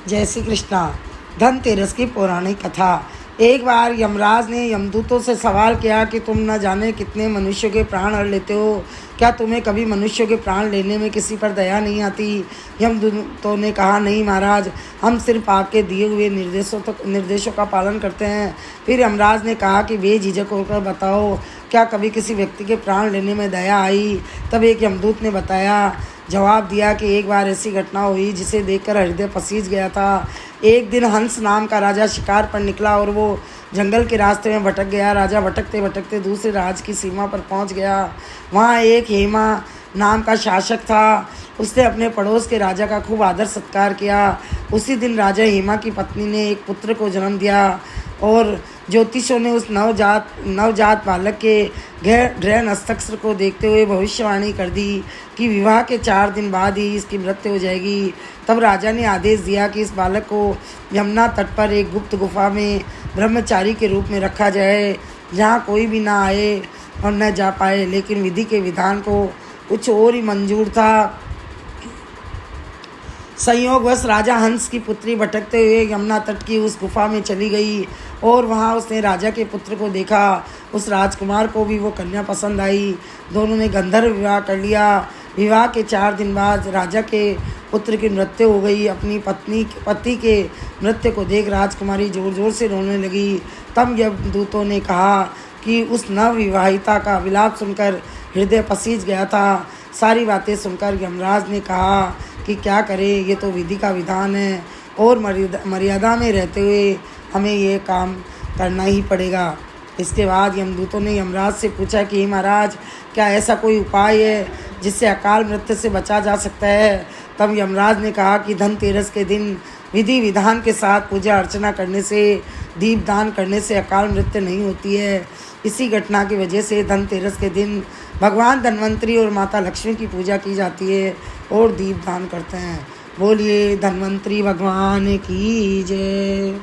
जय श्री कृष्णा। धनतेरस की पौराणिक कथा। एक बार यमराज ने यमदूतों से सवाल किया कि तुम न जाने कितने मनुष्यों के प्राण हर लेते हो, क्या तुम्हें कभी मनुष्यों के प्राण लेने में किसी पर दया नहीं आती? यमदूतों ने कहा, नहीं महाराज, हम सिर्फ आपके दिए हुए निर्देशों का पालन करते हैं। फिर यमराज ने कहा कि बेझिझक होकर बताओ, क्या कभी किसी व्यक्ति के प्राण लेने में दया आई? तब एक यमदूत ने जवाब दिया कि एक बार ऐसी घटना हुई जिसे देखकर हृदय पसीज गया था। एक दिन हंस नाम का राजा शिकार पर निकला और वो जंगल के रास्ते में भटक गया। राजा भटकते भटकते दूसरे राज्य की सीमा पर पहुंच गया। वहाँ एक हेमा नाम का शासक था। उसने अपने पड़ोस के राजा का खूब आदर सत्कार किया। उसी दिन राजा हेमा की पत्नी ने एक पुत्र को जन्म दिया और ज्योतिषों ने उस नवजात बालक के ग्रहण हस्ताक्षर को देखते हुए भविष्यवाणी कर दी कि विवाह के 4 दिन बाद ही इसकी मृत्यु हो जाएगी। तब राजा ने आदेश दिया कि इस बालक को यमुना तट पर एक गुप्त गुफा में ब्रह्मचारी के रूप में रखा जाए, जहाँ कोई भी ना आए और न जा पाए। लेकिन विधि के विधान को कुछ और ही मंजूर था। संयोगवश राजा हंस की पुत्री भटकते हुए यमुना तट की उस गुफा में चली गई और वहाँ उसने राजा के पुत्र को देखा। उस राजकुमार को भी वो कन्या पसंद आई। दोनों ने गंधर्व विवाह कर लिया। विवाह के 4 दिन बाद राजा के पुत्र की मृत्यु हो गई। अपनी पति के मृत्यु को देख राजकुमारी जोर जोर से रोने लगी। तब यमदूतों ने कहा कि उस नवविवाहिता का विलाप सुनकर हृदय पसीज गया था। सारी बातें सुनकर यमराज ने कहा कि क्या करें, ये तो विधि का विधान है और मर्यादा में रहते हुए हमें ये काम करना ही पड़ेगा। इसके बाद यमदूतों ने यमराज से पूछा कि महाराज, क्या ऐसा कोई उपाय है जिससे अकाल मृत्यु से बचा जा सकता है? तब यमराज ने कहा कि धनतेरस के दिन विधि विधान के साथ पूजा अर्चना करने से, दीपदान करने से अकाल मृत्यु नहीं होती है। इसी घटना की वजह से धनतेरस के दिन भगवान धन्वंतरी और माता लक्ष्मी की पूजा की जाती है और दीपदान करते हैं। बोलिए धन्वंतरी भगवान की जय।